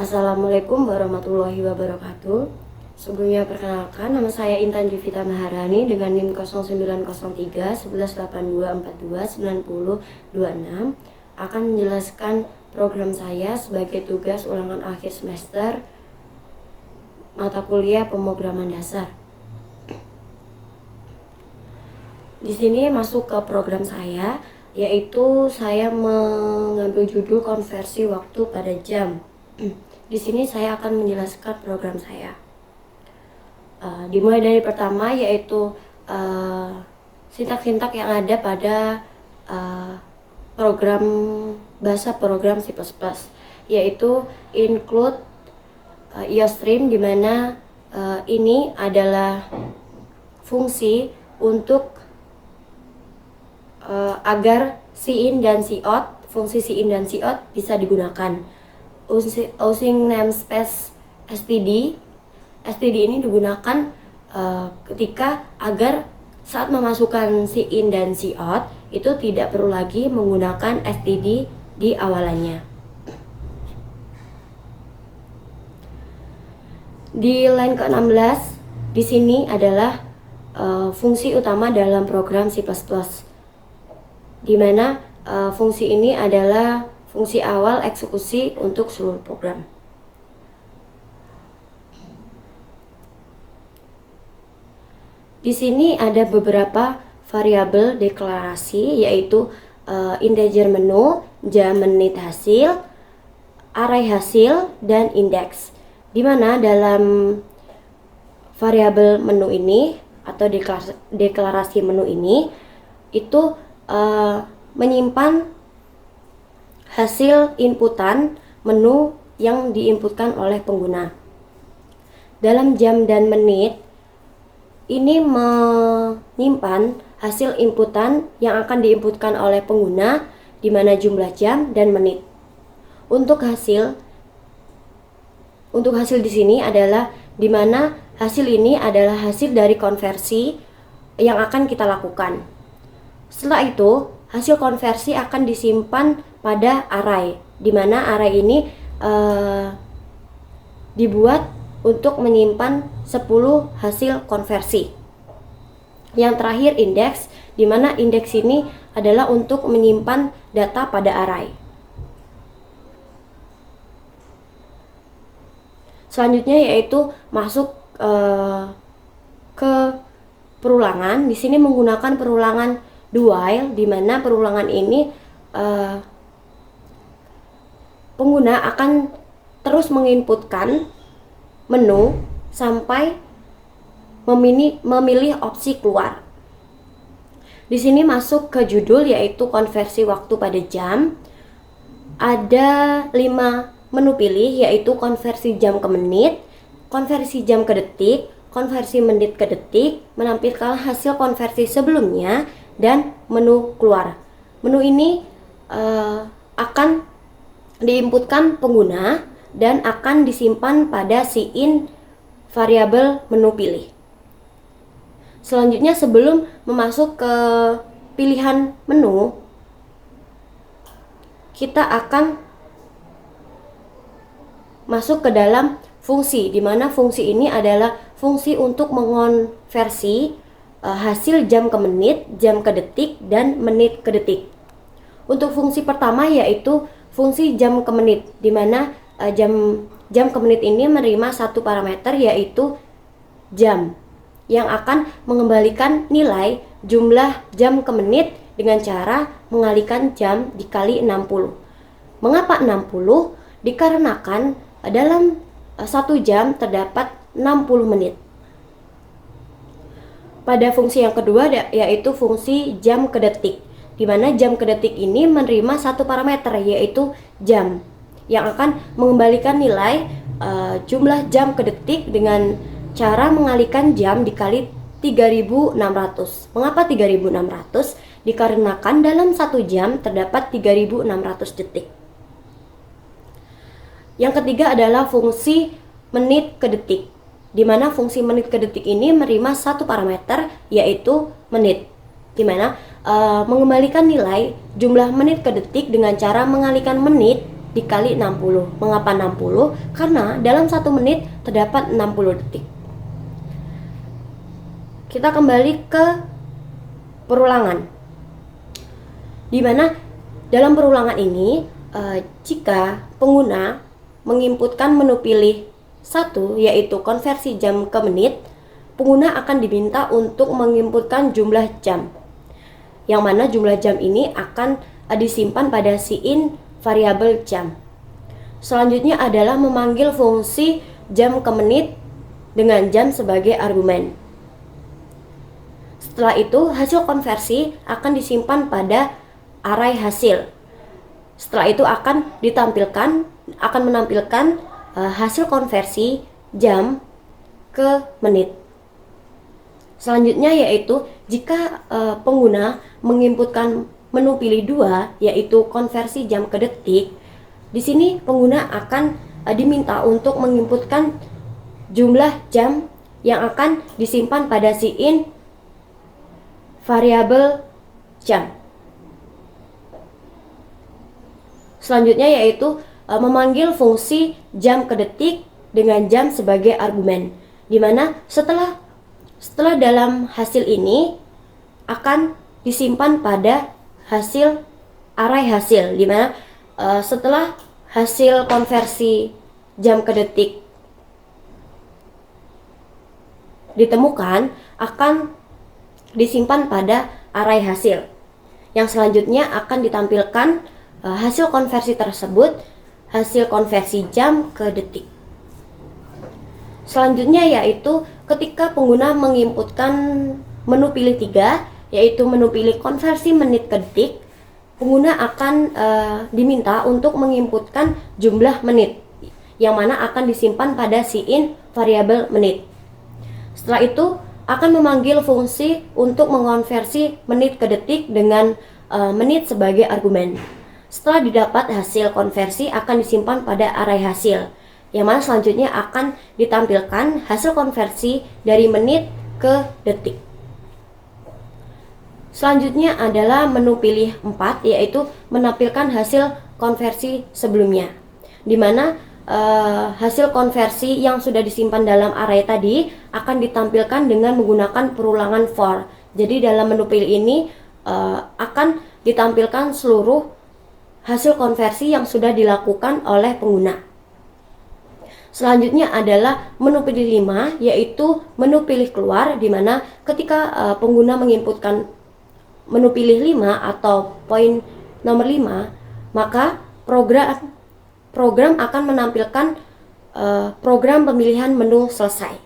Assalamualaikum warahmatullahi wabarakatuh. Sebelumnya perkenalkan, nama saya Intan Juvita Maharani dengan NIM 0903 118242 9026 akan menjelaskan program saya sebagai tugas ulangan akhir semester mata kuliah pemrograman dasar. Di sini masuk ke program saya, yaitu saya mengambil judul konversi waktu pada jam. Di sini saya akan menjelaskan program saya. Dimulai dari pertama, yaitu sintak-sintak yang ada pada bahasa program C++, yaitu include, iostream, di mana ini adalah fungsi untuk agar cin dan cout, fungsi cin dan cout bisa digunakan. Using namespace std ini digunakan ketika agar saat memasukkan cin dan cout itu tidak perlu lagi menggunakan std di awalannya. Di line ke-16 di sini adalah fungsi utama dalam program C++, di mana fungsi ini adalah fungsi awal eksekusi untuk seluruh program. Di sini ada beberapa variabel deklarasi, yaitu integer menu, jam menit hasil, array hasil, dan indeks. Di mana dalam variabel menu ini atau deklarasi menu ini itu menyimpan hasil inputan menu yang diinputkan oleh pengguna. Dalam jam dan menit ini menyimpan hasil inputan yang akan diinputkan oleh pengguna, di mana jumlah jam dan menit. Untuk hasil di sini adalah di mana hasil ini adalah hasil dari konversi yang akan kita lakukan. Setelah itu, hasil konversi akan disimpan pada array, di mana array ini dibuat untuk menyimpan 10 hasil konversi. Yang terakhir indeks, di mana indeks ini adalah untuk menyimpan data pada array. Selanjutnya yaitu masuk ke perulangan. Di sini menggunakan perulangan do while, di mana perulangan ini pengguna akan terus menginputkan menu sampai memilih opsi keluar. Di sini masuk ke judul, yaitu konversi waktu pada jam. Ada 5 menu pilih, yaitu konversi jam ke menit, konversi jam ke detik, konversi menit ke detik, menampilkan hasil konversi sebelumnya, dan menu keluar. Menu ini akan diinputkan pengguna dan akan disimpan pada cin variabel menu pilih. Selanjutnya, sebelum memasuk ke pilihan menu, kita akan masuk ke dalam fungsi, di mana fungsi ini adalah fungsi untuk mengonversi hasil jam ke menit, jam ke detik, dan menit ke detik. Untuk fungsi pertama yaitu fungsi jam ke menit, di mana jam ke menit ini menerima satu parameter, yaitu jam, yang akan mengembalikan nilai jumlah jam ke menit dengan cara mengalikan jam dikali 60. Mengapa 60? Dikarenakan dalam 1 jam terdapat 60 menit. Pada fungsi yang kedua yaitu fungsi jam ke detik, di mana jam ke detik ini menerima satu parameter, yaitu jam, yang akan mengembalikan nilai jumlah jam ke detik dengan cara mengalikan jam dikali 3600. Mengapa 3600? Dikarenakan dalam 1 jam terdapat 3600 detik. Yang ketiga adalah fungsi menit ke detik, di mana fungsi menit ke detik ini menerima satu parameter, yaitu menit, di mana mengembalikan nilai jumlah menit ke detik dengan cara mengalikan menit dikali 60. Mengapa 60? Karena dalam 1 menit terdapat 60 detik. Kita kembali ke perulangan, di mana dalam perulangan ini jika pengguna menginputkan menu pilih 1, yaitu konversi jam ke menit, pengguna akan diminta untuk menginputkan jumlah jam, yang mana jumlah jam ini akan disimpan pada siin variabel jam. Selanjutnya adalah memanggil fungsi jam ke menit dengan jam sebagai argumen. Setelah itu, hasil konversi akan disimpan pada array hasil. Setelah itu akan menampilkan hasil konversi jam ke menit. Selanjutnya yaitu jika pengguna menginputkan menu pilih 2, yaitu konversi jam ke detik, di sini pengguna akan diminta untuk menginputkan jumlah jam yang akan disimpan pada siin variabel jam. Selanjutnya yaitu memanggil fungsi jam ke detik dengan jam sebagai argumen, di mana setelah dalam hasil ini akan disimpan pada hasil array hasil, di mana setelah hasil konversi jam ke detik ditemukan akan disimpan pada array hasil. Yang selanjutnya akan ditampilkan hasil konversi tersebut, hasil konversi jam ke detik. Selanjutnya yaitu ketika pengguna menginputkan menu pilih 3, yaitu menu pilih konversi menit ke detik, pengguna akan diminta untuk menginputkan jumlah menit, yang mana akan disimpan pada siin variabel menit. Setelah itu akan memanggil fungsi untuk mengonversi menit ke detik dengan menit sebagai argumen. Setelah didapat hasil konversi akan disimpan pada array hasil, yang mana selanjutnya akan ditampilkan hasil konversi dari menit ke detik. Selanjutnya adalah menu pilih 4, yaitu menampilkan hasil konversi sebelumnya, di mana hasil konversi yang sudah disimpan dalam array tadi akan ditampilkan dengan menggunakan perulangan for. Jadi dalam menu pilih ini akan ditampilkan seluruh hasil konversi yang sudah dilakukan oleh pengguna. Selanjutnya adalah menu pilih 5, yaitu menu pilih keluar, di mana ketika pengguna menginputkan menu pilih 5 atau poin nomor 5, maka program akan menampilkan program pemilihan menu selesai.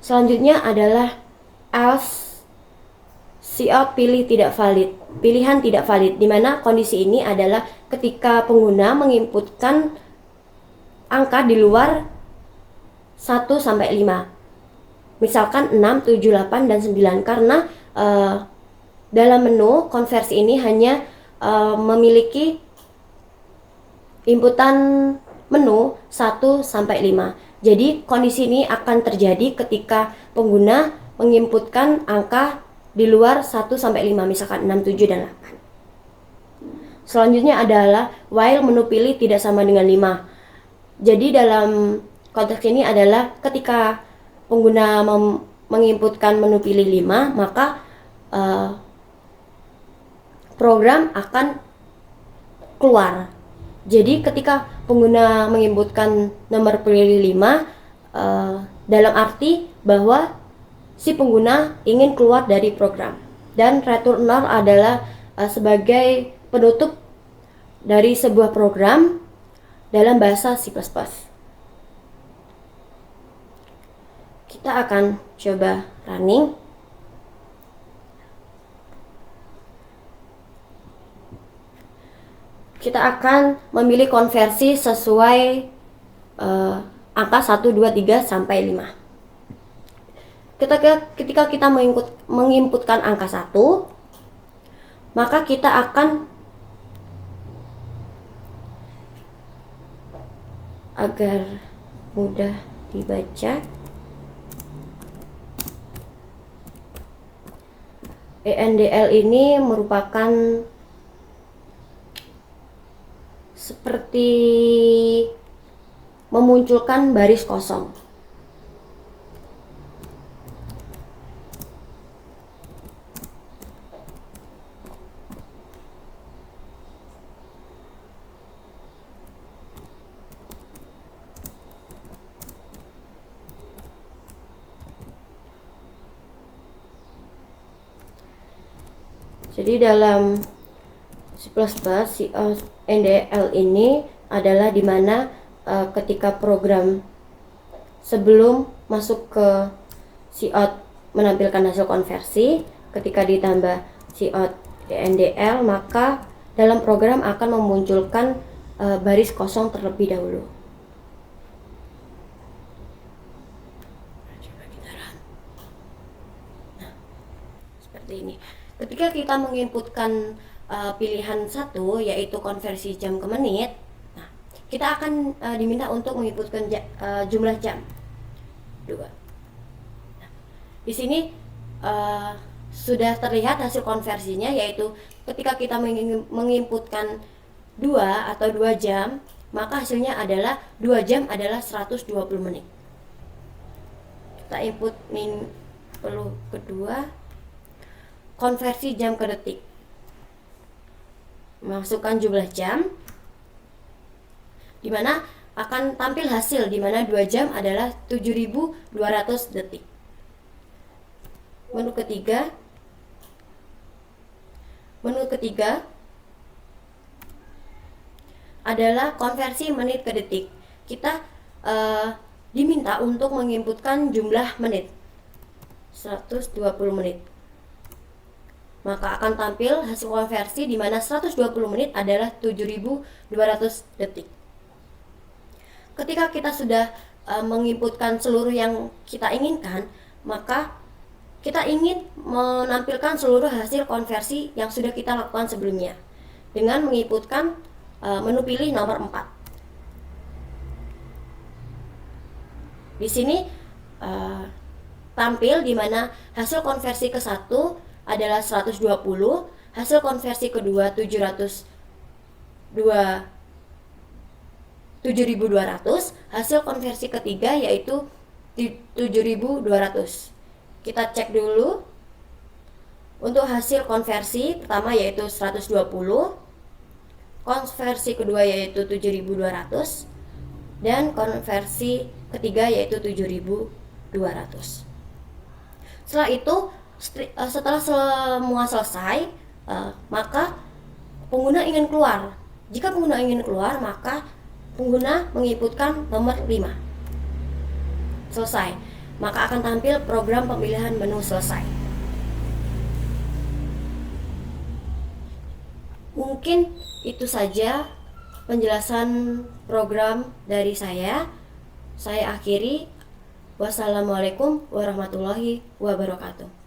Selanjutnya adalah else cout pilihan tidak valid, di mana kondisi ini adalah ketika pengguna menginputkan angka di luar 1 sampai 5. Misalkan 6, 7, 8 dan 9, karena dalam menu konversi ini hanya memiliki inputan menu 1 sampai 5. Jadi kondisi ini akan terjadi ketika pengguna menginputkan angka di luar 1 sampai 5, misalkan 6, 7 dan 8. Selanjutnya adalah while menu pilih tidak sama dengan 5. Jadi dalam konteks ini adalah ketika pengguna menginputkan menu pilih 5, maka program akan keluar. Jadi ketika pengguna menginputkan nomor pilih 5 dalam arti bahwa si pengguna ingin keluar dari program, dan return 0 adalah sebagai penutup dari sebuah program dalam bahasa C++. Kita akan coba running. Kita akan memilih konversi sesuai angka 1, 2, 3 sampai 5. Ketika kita menginputkan angka 1, maka kita akan, agar mudah dibaca, ENDL ini merupakan seperti memunculkan baris kosong. Jadi dalam C++ NDL ini adalah dimana ketika program sebelum masuk ke cout menampilkan hasil konversi, ketika ditambah cout NDL, maka dalam program akan memunculkan baris kosong terlebih dahulu. Nah, seperti ini. Ketika kita menginputkan pilihan satu, yaitu konversi jam ke menit, nah, kita akan diminta untuk menginputkan jumlah jam 2. Nah, di sini sudah terlihat hasil konversinya, yaitu ketika kita menginputkan 2 atau 2 jam, maka hasilnya adalah 2 jam adalah 120 menit. Kita input kedua, konversi jam ke detik. Masukkan jumlah jam, dimana akan tampil hasil dimana 2 jam adalah 7.200 detik. Menu ketiga adalah konversi menit ke detik. Kita diminta untuk menginputkan jumlah menit 120 menit. Maka akan tampil hasil konversi di mana 120 menit adalah 7.200 detik. Ketika kita sudah menginputkan seluruh yang kita inginkan, maka kita ingin menampilkan seluruh hasil konversi yang sudah kita lakukan sebelumnya dengan menginputkan menu pilih nomor 4. Di sini tampil di mana hasil konversi ke 1 adalah 120, hasil konversi kedua 7.200, hasil konversi ketiga yaitu 7.200. Kita cek dulu untuk hasil konversi pertama yaitu 120, konversi kedua yaitu 7.200, dan konversi ketiga yaitu 7.200. Setelah itu, setelah semua selesai, maka pengguna ingin keluar. Jika pengguna ingin keluar, maka pengguna menginputkan nomor 5. Selesai. Maka akan tampil program pemilihan menu selesai. Mungkin itu saja penjelasan program dari saya. Saya akhiri. Wassalamualaikum warahmatullahi wabarakatuh.